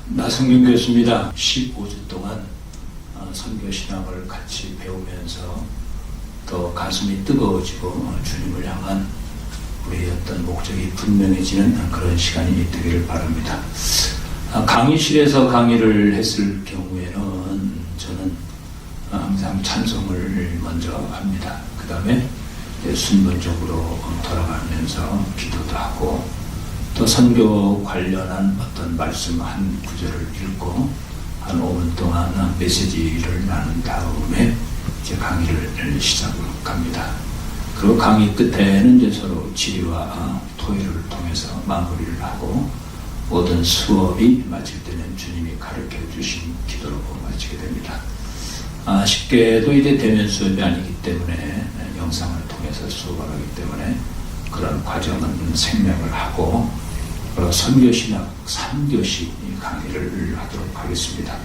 나성균 교수입니다. 15주 동안 선교신학을 같이 배우면서 더 가슴이 뜨거워지고 주님을 향한 우리의 어떤 목적이 분명해지는 그런 시간이 되기를 바랍니다. 강의실에서 강의를 했을 경우에는 저는 항상 찬송을 먼저 합니다. 그 다음에 순번적으로 돌아가면서 기도도 하고 또 선교 관련한 어떤 말씀 한 구절을 읽고 한 5분 동안 메시지를 나눈 다음에 이제 강의를 시작합니다. 그리고 강의 끝에는 이제 서로 질의와 토의를 통해서 마무리를 하고 모든 수업이 마칠 때는 주님이 가르쳐 주신 기도로 마치게 됩니다. 쉽게도 이제 대면 수업이 아니기 때문에 영상을 통해서 수업을 하기 때문에 그런 과정은 생략을 하고 선교신학 3교시 강의를 하도록 하겠습니다.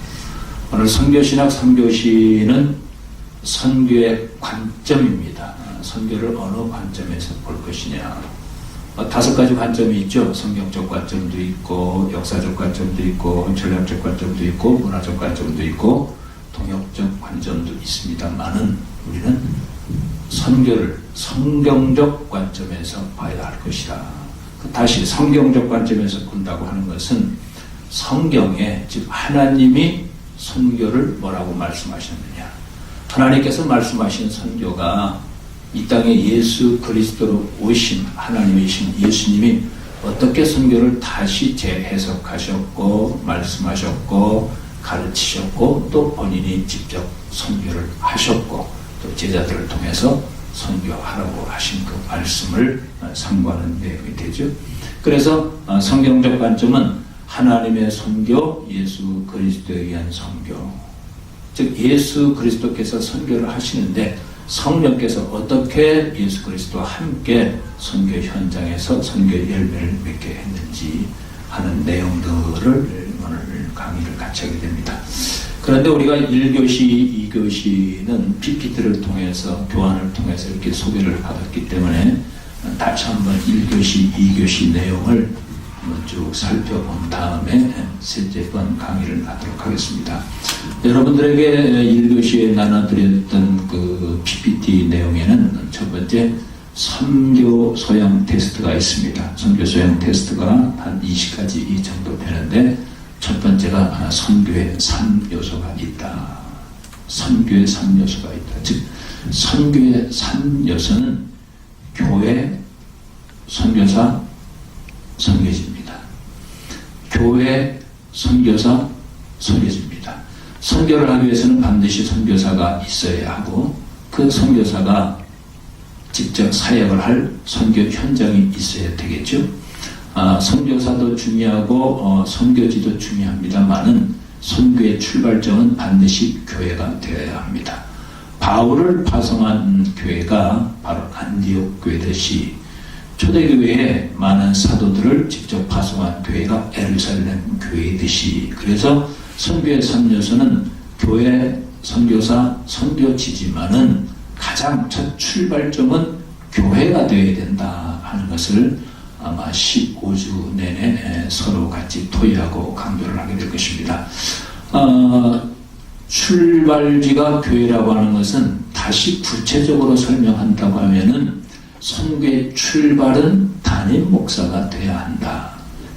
오늘 선교신학 3교시는 선교의 관점입니다. 선교를 어느 관점에서 볼 것이냐. 5가지 관점이 있죠. 성경적 관점도 있고 역사적 관점도 있고 전략적 관점도 있고 문화적 관점도 있고 동역적 관점도 있습니다만은 우리는 선교를 성경적 관점에서 봐야 할 것이다. 다시 성경적 관점에서 본다고 하는 것은 성경에 즉 하나님이 선교를 뭐라고 말씀하셨느냐. 하나님께서 말씀하신 선교가 이 땅에 예수 그리스도로 오신 하나님이신 예수님이 어떻게 선교를 다시 재해석하셨고 말씀하셨고 가르치셨고 또 본인이 직접 선교를 하셨고 또 제자들을 통해서 선교하라고 하신 그 말씀을 상고하는 내용이 되죠. 그래서 성경적 관점은 하나님의 선교, 예수 그리스도에 의한 선교. 즉 예수 그리스도께서 선교를 하시는데 성령께서 어떻게 예수 그리스도와 함께 선교 현장에서 선교의 열매를 맺게 했는지 하는 내용들을 오늘 강의를 같이 하게 됩니다. 그런데 우리가 1교시, 2교시는 PPT를 통해서 교환을 통해서 이렇게 소개를 받았기 때문에 다시 한번 1교시, 2교시 내용을 한번 쭉 살펴본 다음에 셋째 번 강의를 하도록 하겠습니다. 여러분들에게 1교시에 나눠드렸던 그 PPT 내용에는 첫 번째 선교 소양 테스트가 있습니다. 선교 소양 테스트가 한 20가지 정도 되는데 첫 번째가 선교의 3요소가 있다. 선교의 3요소가 있다. 즉 선교의 3요소는 교회, 선교사, 선교지입니다. 교회, 선교사, 선교지입니다. 선교를 하기 위해서는 반드시 선교사가 있어야 하고 그 선교사가 직접 사역을 할 선교 현장이 있어야 되겠죠. 선교사도 중요하고 선교지도 중요합니다만은 선교의 출발점은 반드시 교회가 되어야 합니다. 바울을 파송한 교회가 바로 안디옥 교회듯이 초대교회에 많은 사도들을 직접 파송한 교회가 예루살렘 교회듯이 그래서 선교의 3요소는 교회, 선교사, 선교지지만은 가장 첫 출발점은 교회가 되어야 된다 하는 것을 아마 15주 내내 서로 같이 토의하고 강조를 하게 될 것입니다. 출발지가 교회라고 하는 것은 다시 구체적으로 설명한다고 하면은 선교의 출발은 담임 목사가 돼야 한다.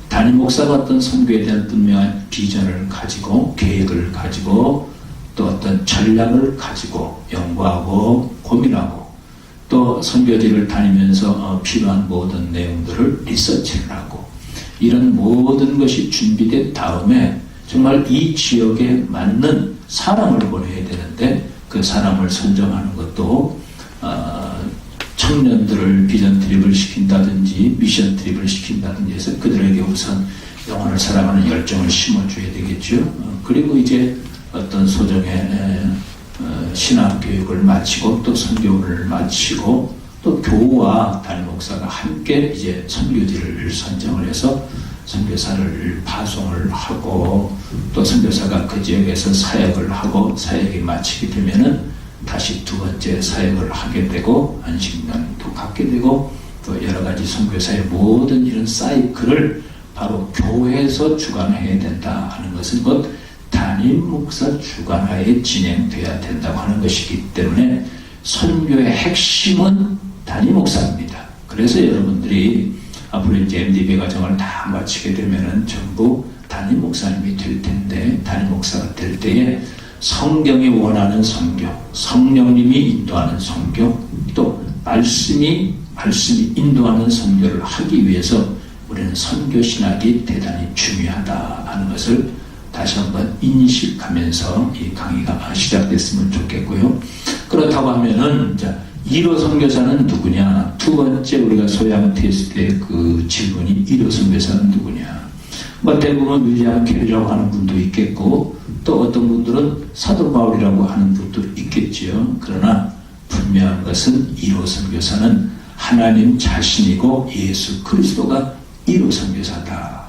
담임 목사가 어떤 선교에 대한 분명한 비전을 가지고 계획을 가지고 또 어떤 전략을 가지고 연구하고 고민하고 또 선교지를 다니면서 필요한 모든 내용들을 리서치를 하고 이런 모든 것이 준비된 다음에 정말 이 지역에 맞는 사람을 보내야 되는데 그 사람을 선정하는 것도 청년들을 비전 트립을 시킨다든지 미션 트립을 시킨다든지 해서 그들에게 우선 영혼을 사랑하는 열정을 심어줘야 되겠죠. 그리고 이제 어떤 소정의 신학 교육을 마치고 또 선교를 마치고 또 교우와 담임 목사가 함께 이제 선교지를 선정을 해서 선교사를 파송을 하고 또 선교사가 그 지역에서 사역을 하고 사역이 마치게 되면은 다시 두 번째 사역을 하게 되고 안식년도 갖게 되고 또 여러 가지 선교사의 모든 이런 사이클을 바로 교회에서 주관해야 된다 하는 것은 곧 담임 목사 주관하에 진행돼야 된다고 하는 것이기 때문에 선교의 핵심은 담임 목사입니다. 그래서 여러분들이 앞으로 이제 MDB 과정을 다 마치게 되면은 전부 담임 목사님이 될 텐데, 담임 목사가 될 때에 성경이 원하는 선교, 성령님이 인도하는 선교, 또 말씀이 인도하는 선교를 하기 위해서 우리는 선교 신학이 대단히 중요하다 하는 것을 다시 한번 인식하면서 이 강의가 시작됐으면 좋겠고요. 그렇다고 하면은 1호 선교사는 누구냐? 두 번째 우리가 소양 테스트의 그 질문이 1호 선교사는 누구냐? 뭐 대부분 윌리엄 캐리라고 하는 분도 있겠고, 또 어떤 분들은 사도 바울이라고 하는 분도 있겠지요. 그러나 분명한 것은 1호 선교사는 하나님 자신이고 예수 그리스도가 1호 선교사다.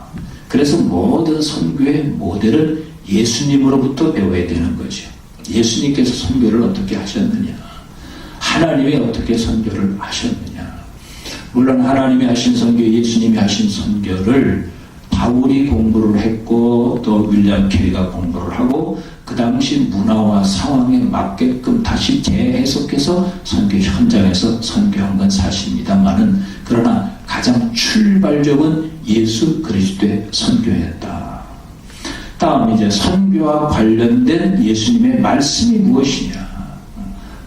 그래서 모든 선교의 모델은 예수님으로부터 배워야 되는 거죠. 예수님께서 선교를 어떻게 하셨느냐? 하나님이 어떻게 선교를 하셨느냐? 물론 하나님이 하신 선교, 예수님이 하신 선교를 바울이 공부를 했고 또 윌리엄 캐리가 공부를 하고 그 당시 문화와 상황에 맞게끔 다시 재해석해서 선교 현장에서 선교한 건 사실입니다만은, 그러나 가장 출발적은 예수 그리스도의 선교였다. 다음 이제 선교와 관련된 예수님의 말씀이 무엇이냐?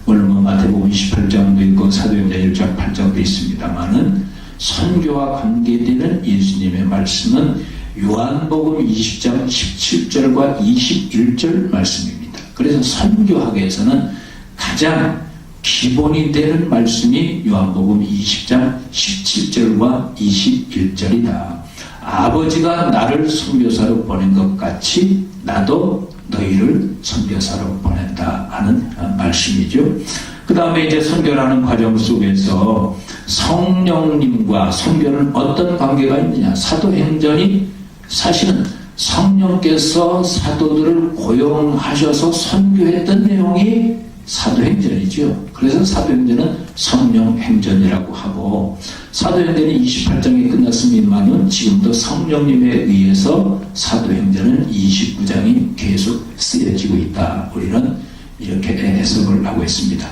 물론 마태복음 18장도 있고 사도행전 1장 8장도 있습니다만은 선교와 관계되는 예수님의 말씀은 요한복음 20장 17절과 21절 말씀입니다. 그래서 선교학에서는 가장 기본이 되는 말씀이 요한복음 20장 17절과 21절이다. 아버지가 나를 선교사로 보낸 것 같이 나도 너희를 선교사로 보낸다 하는 말씀이죠. 그 다음에 이제 선교라는 과정 속에서 성령님과 선교는 어떤 관계가 있느냐? 사도행전이 사실은 성령께서 사도들을 고용하셔서 선교했던 내용이 사도행전이죠. 그래서 사도행전은 성령행전이라고 하고, 사도행전이 28장이 끝났습니다만 지금도 성령님에 의해서 사도행전은 29장이 계속 쓰여지고 있다. 우리는 이렇게 해석을 하고 있습니다.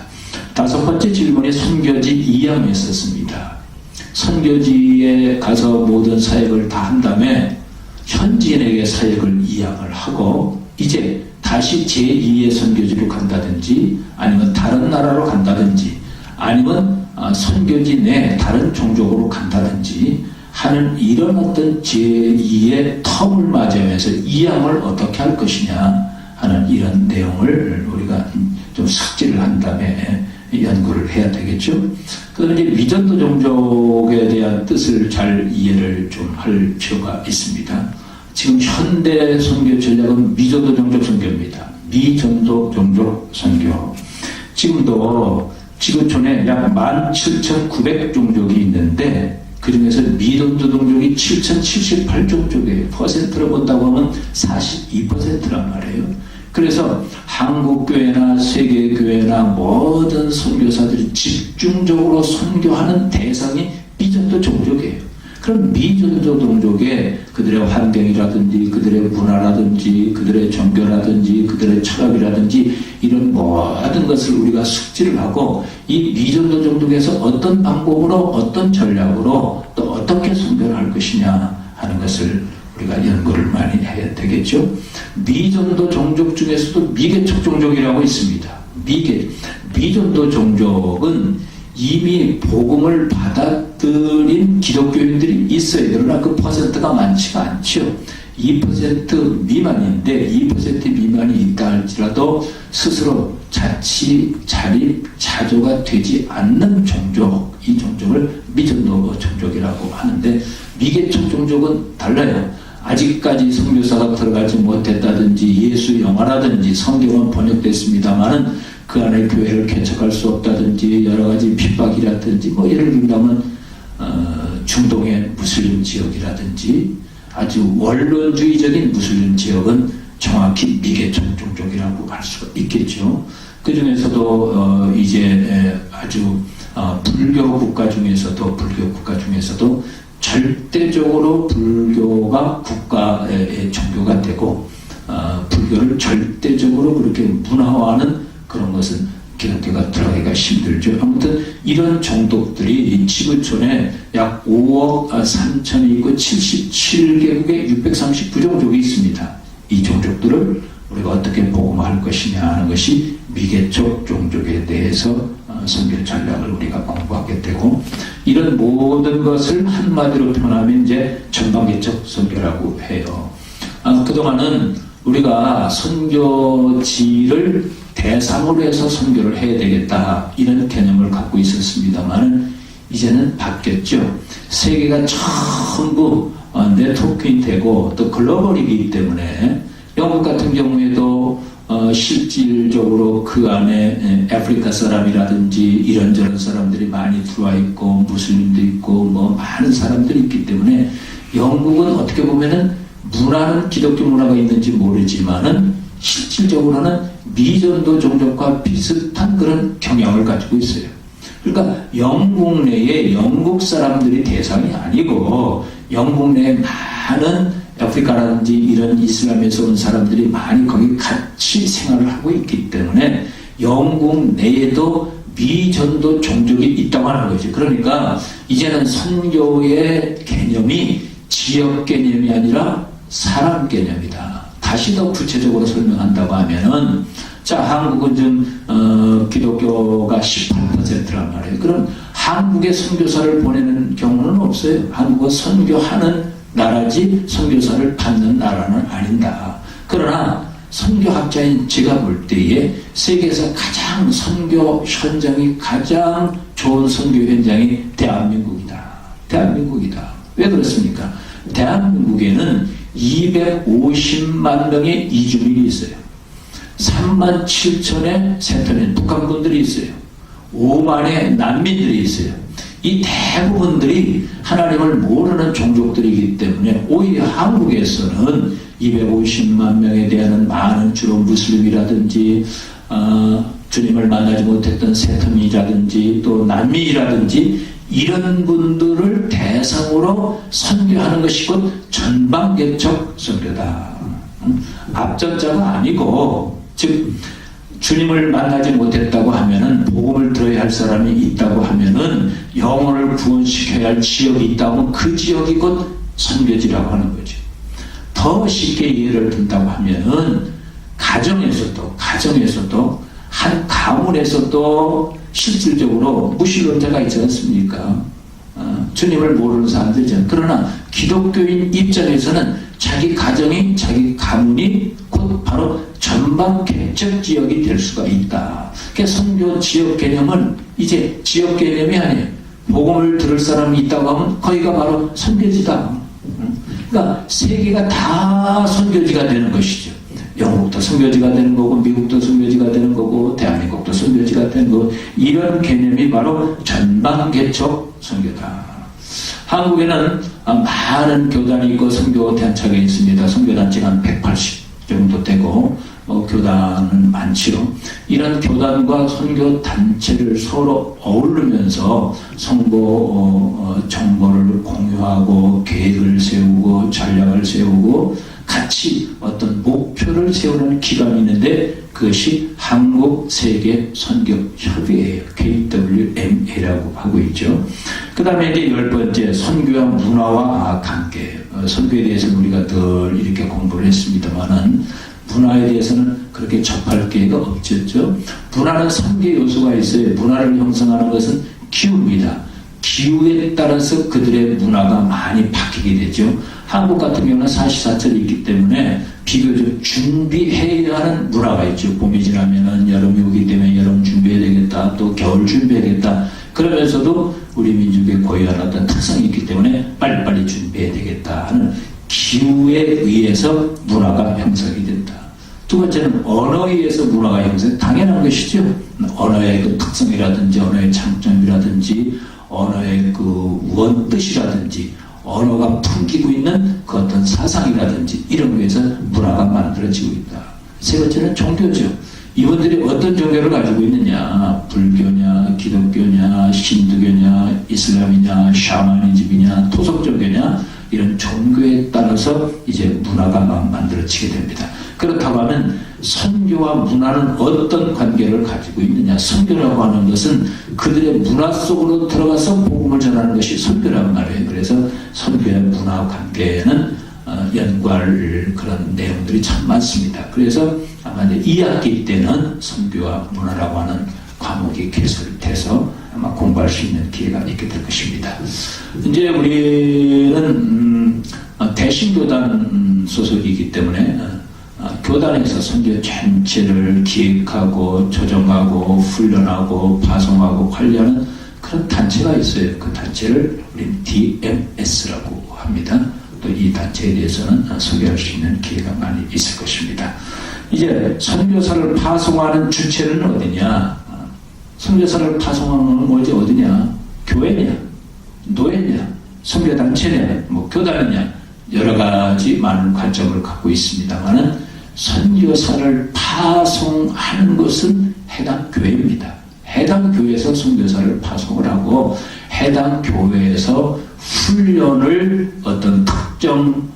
다섯 번째 질문이 선교지 2항에 있었습니다. 선교지에 가서 모든 사역을 다 한 다음에 현지인에게 사역을 2항을 하고 이제 다시 제2의 선교지로 간다든지 아니면 다른 나라로 간다든지 아니면 선교지 내 다른 종족으로 간다든지 하는 이런 어떤 제2의 텀을 맞이하면서 2항을 어떻게 할 것이냐 하는 이런 내용을 우리가 좀 숙지를 한 다음에 연구를 해야 되겠죠. 그다음에 이제 미전도 종족에 대한 뜻을 잘 이해를 좀 할 필요가 있습니다. 지금 현대 선교 전략은 미전도 종족 선교입니다. 미전도 종족 선교. 지금도 지구촌에 약 17,900종족이 있는데 그 중에서 미전도 종족이 7,078종족이에요. 퍼센트로 본다고 하면 42%란 말이에요. 그래서 한국교회나 세계교회나 모든 선교사들이 집중적으로 선교하는 대상이 미전도 종족이에요. 그럼 미전도 종족의 그들의 환경이라든지 그들의 문화라든지 그들의 종교라든지 그들의 철학이라든지 이런 모든 것을 우리가 숙지를 하고 이 미전도 종족에서 어떤 방법으로 어떤 전략으로 또 어떻게 선교를 할 것이냐 하는 것을 우리가 연구를 많이 해야 되겠죠. 미전도 종족 중에서도 미개척 종족이라고 있습니다. 미전도 종족은 이미 복음을 받아들인 기독교인들이 있어요. 그러나 그 퍼센트가 많지가 않죠. 2% 미만인데 2% 미만이 있다 할지라도 스스로 자조가 되지 않는 종족, 이 종족을 미전도 종족이라고 하는데 미개척 종족은 달라요. 아직까지 선교사가 들어가지 못했다든지 예수 영화라든지 성경은 번역됐습니다마는 그 안에 교회를 개척할 수 없다든지 여러 가지 핍박이라든지 뭐 예를 들면 중동의 무슬림 지역이라든지 아주 원론주의적인 무슬림 지역은 정확히 미개척 종족이라고 할 수가 있겠죠. 그 중에서도 이제 아주 불교 국가 중에서도 절대적으로 불교가 국가의 종교가 되고 불교를 절대적으로 그렇게 문화화하는 그런 것은 기독교가 들어가기가 힘들죠. 아무튼 이런 종족들이 지구촌에 약 5억 3천이 있고 77개국에 639종족이 있습니다. 이 종족들을 우리가 어떻게 복음화할 것이냐 하는 것이 미개척 종족에 대해서 선교 전략을 우리가 공부하게 되고, 이런 모든 것을 한마디로 표현하면 이제 전방개척 선교라고 해요. 그동안은 우리가 선교지를 대상으로 해서 선교를 해야 되겠다 이런 개념을 갖고 있었습니다만 이제는 바뀌었죠. 세계가 전부 네트워크가 되고 또 글로벌이기 때문에 영국 같은 경우에도 실질적으로 그 안에 아프리카 사람이라든지 이런저런 사람들이 많이 들어와 있고 무슬림도 있고 뭐 많은 사람들이 있기 때문에 영국은 어떻게 보면은 문화는 기독교 문화가 있는지 모르지만은 실질적으로는 미전도 종족과 비슷한 그런 경향을 가지고 있어요. 그러니까 영국 내에 영국 사람들이 대상이 아니고 영국 내에 많은 아프리카라든지 이런 이슬람에서 온 사람들이 많이 거기 같이 생활을 하고 있기 때문에 영국 내에도 미전도 종족이 있다고 하는 거죠. 그러니까 이제는 선교의 개념이 지역 개념이 아니라 사람 개념이다. 다시 더 구체적으로 설명한다고 하면은, 자, 한국은 좀 기독교가 18%란 말이에요. 그럼 한국에 선교사를 보내는 경우는 없어요. 한국은 선교하는 나라지 선교사를 받는 나라는 아니다. 그러나 선교학자인 제가 볼 때에 세계에서 가장 선교 현장이 가장 좋은 선교 현장이 대한민국이다. 대한민국이다. 왜 그렇습니까? 대한민국에는 250만 명의 이주민이 있어요. 3만 7천의 세터민 북한분들이 있어요. 5만의 난민들이 있어요. 이 대부분들이 하나님을 모르는 종족들이기 때문에 오히려 한국에서는 250만 명에 대한 많은 주로 무슬림이라든지 주님을 만나지 못했던 세터민이라든지 또 난민이라든지 이런 분들을 대상으로 선교하는 것이 곧 전방개척 선교다. 앞전자가 아니고, 즉 주님을 만나지 못했다고 하면은 복음을 들어야 할 사람이 있다고 하면은 영혼을 구원시켜야 할 지역이 있다면 그 지역이 곧 선교지라고 하는 거죠. 더 쉽게 이해를 든다고 하면은 가정에서도 한 가문에서도 실질적으로 무신론자가 있지 않습니까? 주님을 모르는 사람들이잖아요. 그러나 기독교인 입장에서는 자기 가정이, 자기 가문이 곧 바로 전방 개척 지역이 될 수가 있다. 그러니까 선교 지역 개념은 이제 지역 개념이 아니에요. 복음을 들을 사람이 있다고 하면 거기가 바로 선교지다. 그러니까 세계가 다 선교지가 되는 것이죠. 영국도 선교지가 되는 거고 미국도 선교지가 되는 거고 대한민국도 선교지가 되는 거고, 이런 개념이 바로 전방개척 선교다. 한국에는 많은 교단이 있고 선교 단체가 있습니다. 선교단체가 한 180 정도 되고 교단은 많지요. 이런 교단과 선교 단체를 서로 어우르면서 선거 정보를 공유하고 계획을 세우고 전략을 세우고 같이 어떤 목표를 세우는 기관이 있는데 그것이 한국세계선교협의회예요. KWMA라고 하고 있죠. 그 다음에 이제 10번째, 선교와 문화와 관계. 선교에 대해서는 우리가 늘 이렇게 공부를 했습니다만은 문화에 대해서는 그렇게 접할 기회가 없었죠. 문화는 3개 요소가 있어요. 문화를 형성하는 것은 기후입니다. 기후에 따라서 그들의 문화가 많이 바뀌게 되죠. 한국 같은 경우는 사시사철이 있기 때문에 비교적 준비해야 하는 문화가 있죠. 봄이 지나면은 여름이 오기 때문에 여름 준비해야 되겠다. 또 겨울 준비해야겠다. 그러면서도 우리 민족의 고유한 어떤 특성이 있기 때문에 빨리빨리 준비해야 되겠다 하는 기후에 의해서 문화가 형성이 된다. 두 번째는 언어에 의해서 문화가 형성, 당연한 것이죠. 언어의 그 특성이라든지 언어의 장점이라든지 언어의 그 원뜻이라든지 언어가 풍기고 있는 그 어떤 사상이라든지 이런 거에서 문화가 만들어지고 있다. 세 번째는 종교죠. 이분들이 어떤 종교를 가지고 있느냐, 불교냐, 기독교냐, 힌두교냐, 이슬람이냐, 샤머니즘이냐, 토속종교냐, 이런 종교에 따라서 이제 문화가 만들어지게 됩니다. 그렇다고 하면 선교와 문화는 어떤 관계를 가지고 있느냐. 선교라고 하는 것은 그들의 문화 속으로 들어가서 복음을 전하는 것이 선교라고 말해요. 그래서 선교와 문화 관계에는 연구할 그런 내용들이 참 많습니다. 그래서 아마 이제 2학기 때는 선교와 문화라고 하는 과목이 개설돼서 아마 공부할 수 있는 기회가 있게 될 것입니다. 이제 우리는 대신교단 소속이기 때문에 교단에서 선교 전체를 기획하고 조정하고 훈련하고 파송하고 관리하는 그런 단체가 있어요. 그 단체를 우리는 DMS라고 합니다. 또 이 단체에 대해서는 소개할 수 있는 기회가 많이 있을 것입니다. 이제 선교사를 파송하는 주체는 어디냐? 선교사를 파송하는 곳이 어디냐? 교회냐? 노예냐? 선교단체냐? 뭐 교단이냐? 여러 가지 많은 관점을 갖고 있습니다만은 선교사를 파송하는 것은 해당 교회입니다. 해당 교회에서 선교사를 파송을 하고 해당 교회에서 훈련을 어떤 특정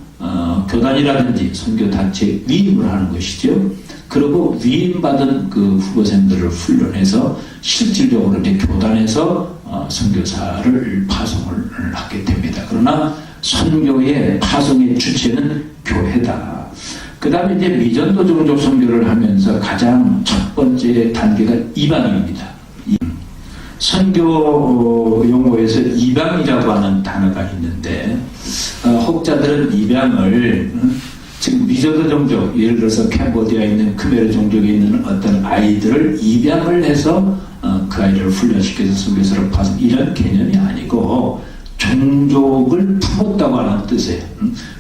교단이라든지 선교단체에 위임을 하는 것이죠. 그리고 위임받은 그 후보생들을 훈련해서 실질적으로 이제 교단에서 선교사를 파송을 하게 됩니다. 그러나 선교의 파송의 주체는 교회다. 그 다음에 이제 미전도 종족 선교를 하면서 가장 첫 번째 단계가 이방입니다. 선교 용어에서 이방이라고 하는 단어가 있는데 혹자들은 입양을 지금 미전도 종족, 예를 들어서 캄보디아에 있는 크메르 종족에 있는 어떤 아이들을 입양을 해서 그 아이를 훈련시켜서 선교사를 파송, 이런 개념이 아니고 종족을 품었다고 하는 뜻이에요.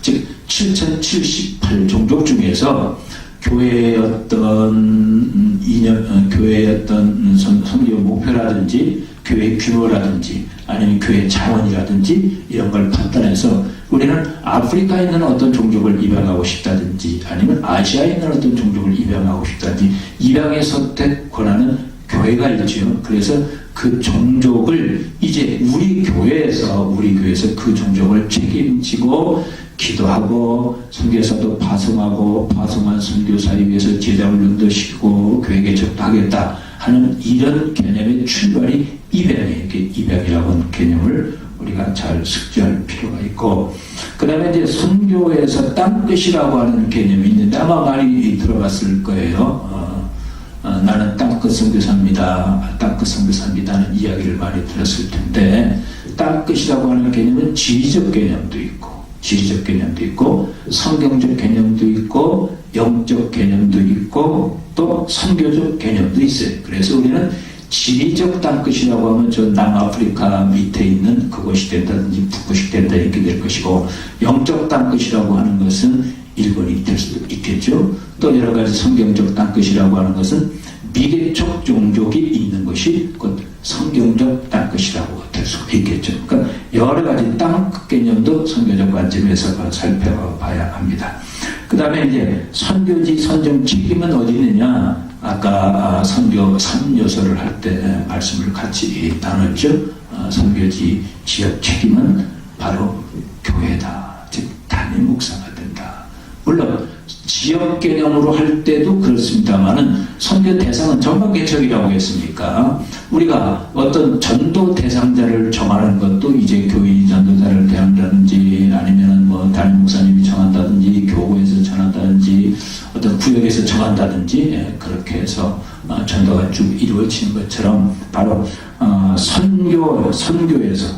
즉 7078 종족 중에서 교회의 어떤 이념, 교회의 어떤 선교 목표라든지 교회의 규모라든지 아니면 교회의 자원이라든지 이런 걸 판단해서 우리는 아프리카에 있는 어떤 종족을 입양하고 싶다든지 아니면 아시아에 있는 어떤 종족을 입양하고 싶다든지 입양의 선택 권한은 교회가 있죠. 그래서 그 종족을 이제 우리 교회에서 그 종족을 책임지고 기도하고 선교사도 파송하고 파송한 선교사에 위해서 제자를 연도시키고 교회 개척도 하겠다 하는 이런 개념의 출발이 입양이에요. 입양이라고 하는 개념을 우리가 잘 숙지할 필요가 있고, 그 다음에 이제 선교에서 땅끝이라고 하는 개념이 있는데 아마 많이 들어봤을 거예요. 나는 땅끝 선교사입니다. 땅끝 선교사입니다 하는 이야기를 많이 들었을 텐데, 땅끝이라고 하는 개념은 지리적 개념도 있고 성경적 개념도 있고 영적 개념도 있고 또 선교적 개념도 있어요. 그래서 우리는 지리적 땅끝이라고 하면 저 남아프리카 밑에 있는 그것이 된다든지 북것이 된다 이렇게 될 것이고, 영적 땅끝이라고 하는 것은 일본이 될 수도 있겠죠. 또 여러 가지 성경적 땅끝이라고 하는 것은 미개척 종족이 있는 것이 곧 성경적 땅끝이라고 될 수가 있겠죠. 그러니까 여러 가지 땅끝 개념도 선교적 관점에서 살펴봐야 합니다. 그 다음에 이제 선교지 선정 책임은 어디 있느냐? 아까 선교 3요소를 할 때 말씀을 같이 나눴죠. 선교지 지역 책임은 바로 교회다. 즉 담임 목사가 된다. 물론 지역 개념으로 할 때도 그렇습니다만은 선교 대상은 전방 개척이라고 했으니까 우리가 어떤 전도 대상자를 정하는 것도 이제 교인 전도자를 대한다든지 아니면은 뭐 담임 목사님이 정한다든지 교구에서 정한다든지 어떤 구역에서 정한다든지 그렇게 해서 전도가 쭉 이루어지는 것처럼 바로 선교에서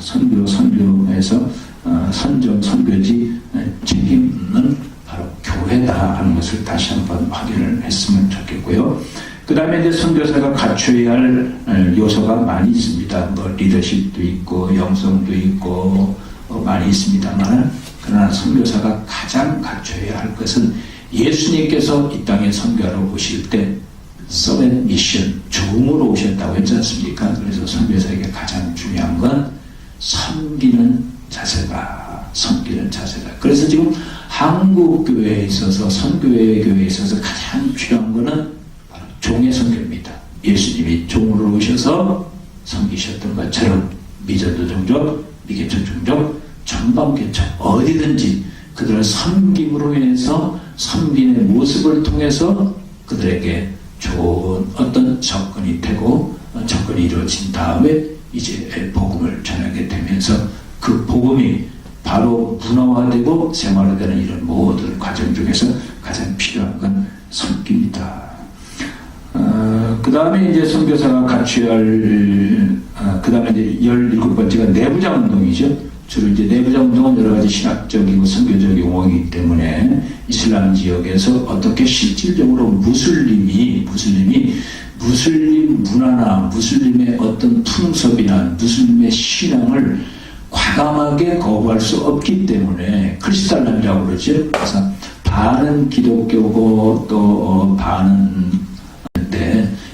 선정 선교지 책임은 바로 교회다 하는 것을 다시 한번 확인을 했으면 좋겠고요. 그 다음에 이제 선교사가 갖춰야 할 요소가 많이 있습니다. 뭐 리더십도 있고 영성도 있고 많이 있습니다만, 그러나 선교사가 가장 갖춰야 할 것은 예수님께서 이 땅에 선교하러 오실 때 서벤 미션, 종으로 오셨다고 했지 않습니까? 그래서 선교사에게 가장 중요한 건 섬기는 자세다. 그래서 지금 한국 교회에 있어서 선교회 교회에 있어서 가장 필요한 거는 바로 종의 선교입니다. 예수님이 종으로 오셔서 섬기셨던 것처럼 미전도 종족, 미개척 종족, 전방개척 어디든지 그들을 섬김으로 인해서 섬김의 모습을 통해서 그들에게 좋은 어떤 접근이 되고 접근이 이루어진 다음에 이제 복음을 전하게 되면서 그 복음이 바로 문화화되고 생활화되는 이런 모든 과정 중에서 가장 필요한 건 섬깁니다. 그 다음에 이제 선교사가 갖춰야 할, 그 다음에 이제 17번째가 내부자 운동이죠. 주로 이제 내부자 운동은 여러 가지 신학적이고 선교적 용어이기 때문에 이슬람 지역에서 어떻게 실질적으로 무슬림 문화나 무슬림의 어떤 풍습이나 무슬림의 신앙을 과감하게 거부할 수 없기 때문에 크리스탈람이라고 그러죠. 그래서 반은 기독교고 또 반은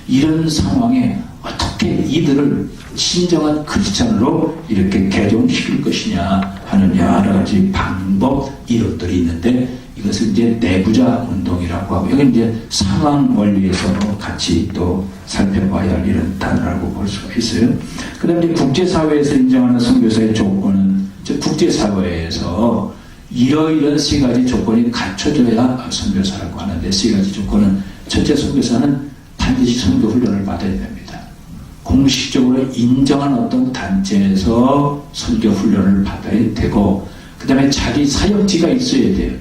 이런 상황에 어떻게 이들을 신정한 크리스찬으로 이렇게 개종시킬 것이냐 하는 여러 가지 방법 이론들이 있는데 이것을 이제 내부자 운동이라고 하고 여기 이제 상황 원리에서 같이 또 살펴봐야 할 이런 단어라고 볼 수가 있어요. 그 다음에 국제사회에서 인정하는 선교사의 조건은 국제사회에서 이러이런 세 가지 조건이 갖춰져야 선교사라고 하는데 세 가지 조건은 첫째 선교사는 반드시 선교 훈련을 받아야 됩니다. 공식적으로 인정한 어떤 단체에서 선교 훈련을 받아야 되고 그 다음에 자기 사역지가 있어야 돼요.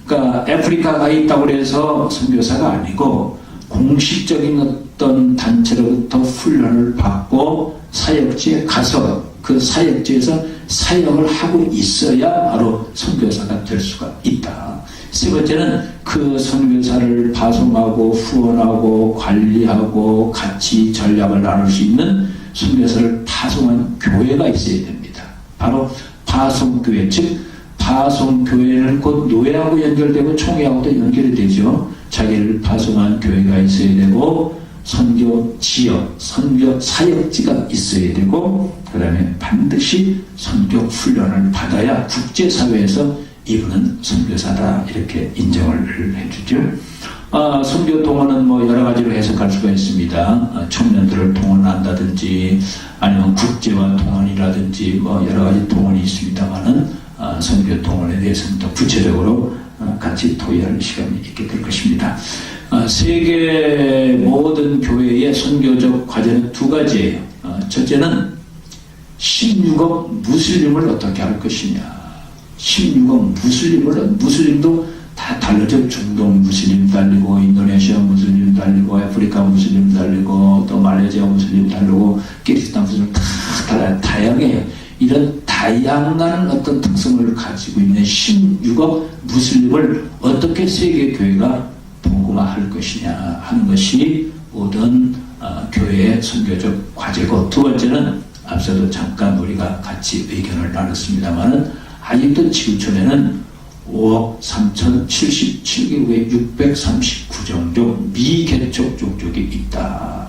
그러니까 아프리카가 있다고 해서 선교사가 아니고 공식적인 어떤 단체로부터 훈련을 받고 사역지에 가서 그 사역지에서 사역을 하고 있어야 바로 선교사가 될 수가 있다. 세 번째는 그 선교사를 파송하고 후원하고 관리하고 같이 전략을 나눌 수 있는 선교사를 파송한 교회가 있어야 됩니다. 바로 파송교회, 즉 파송교회는 곧 노예하고 연결되고 총회하고도 연결이 되죠. 자기를 파송한 교회가 있어야 되고 선교 지역, 선교 사역지가 있어야 되고 그 다음에 반드시 선교 훈련을 받아야 국제사회에서 이분은 선교사다 이렇게 인정을 해주죠. 선교 동원은 뭐 여러 가지로 해석할 수가 있습니다. 청년들을 동원한다든지 아니면 국제화 동원이라든지 뭐 여러 가지 동원이 있습니다만은 선교 동원에 대해서는 더 구체적으로 같이 토의할 시간이 있게 될 것입니다. 세계 모든 교회의 선교적 과제는 두 가지예요. 첫째는 16억 무슬림을 어떻게 할 것이냐. 16억 무슬림도 다 달라져. 중동 무슬림 달리고 인도네시아 무슬림 달리고 아프리카 무슬림 달리고 또 말레이시아 무슬림 달리고 키르기스탄 무슬림 다 달라요. 다양해요. 이런 다양한 어떤 특성을 가지고 있는 16억 무슬림을 어떻게 세계 교회가 복음화할 것이냐 하는 것이 모든 교회의 선교적 과제고 두 번째는 앞서도 잠깐 우리가 같이 의견을 나눴습니다만은 아직도 지구촌에는 5억 3,077개국의 639종족 미개척 종족이 있다.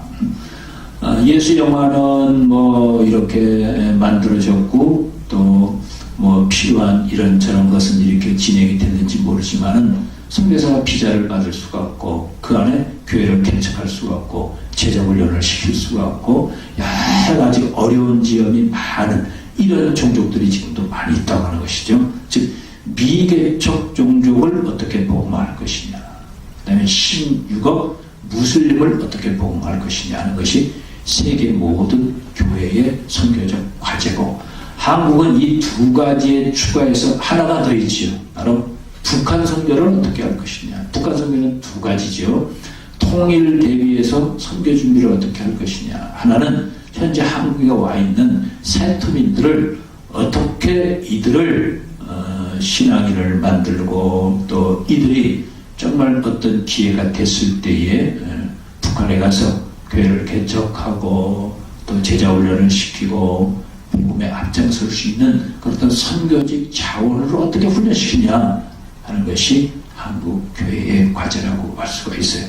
예수 영화는 뭐 이렇게 만들어졌고 또 뭐 필요한 이런저런 것은 이렇게 진행이 됐는지 모르지만은 선교사가 비자를 받을 수가 없고 그 안에 교회를 개척할 수가 없고 제자훈련을 시킬 수가 없고 여러 가지 어려운 지점이 많은 이런 종족들이 지금도 많이 있다고 하는 것이죠. 즉 미개척 종족을 어떻게 복음화할 것이냐, 그 다음에 16억 무슬림을 어떻게 복음화할 것이냐 하는 것이 세계 모든 교회의 선교적 과제고 한국은 이 두 가지에 추가해서 하나가 더 있지요. 바로 북한 선교를 어떻게 할 것이냐. 북한 선교는 두 가지죠. 통일 대비해서 선교 준비를 어떻게 할 것이냐. 하나는 현재 한국에 와 있는 세터민들을 어떻게 이들을 신앙인을 만들고 또 이들이 정말 어떤 기회가 됐을 때에 북한에 가서 교회를 개척하고 또 제자훈련을 시키고 복음에 앞장설 수 있는 그런 선교직 자원을 어떻게 훈련시키냐 하는 것이 한국 교회의 과제라고 할 수가 있어요.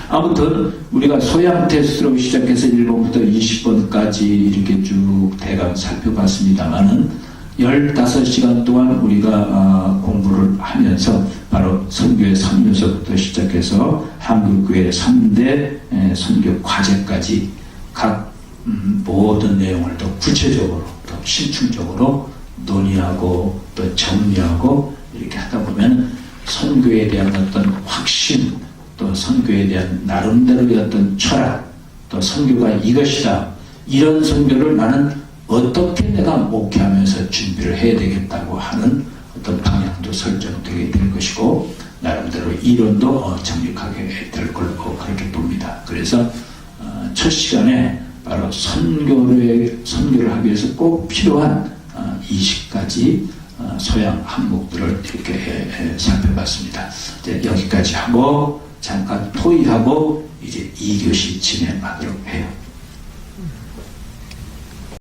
아무튼 우리가 소양 테스트로 시작해서 1번부터 20번까지 이렇게 쭉 대강 살펴봤습니다만은 15시간 동안 우리가 공부를 하면서 바로 선교의 3요소부터 시작해서 한국교회 3대 선교 과제까지 각 모든 내용을 더 구체적으로 더 실충적으로 논의하고 또 정리하고 이렇게 하다 보면 선교에 대한 어떤 확신, 또 선교에 대한 나름대로의 어떤 철학, 또 선교가 이것이다, 이런 선교를 나는 어떻게 내가 목회하면서 준비를 해야 되겠다고 하는 어떤 방향도 설정되게 될 것이고, 나름대로 이론도 정립하게 될 걸로 그렇게 봅니다. 그래서 첫 시간에 바로 선교를 하기 위해서 꼭 필요한 20가지 소양 항목들을 이렇게 살펴봤습니다. 이제 여기까지 하고 잠깐 토의하고 이제 2교시 진행하도록 해요.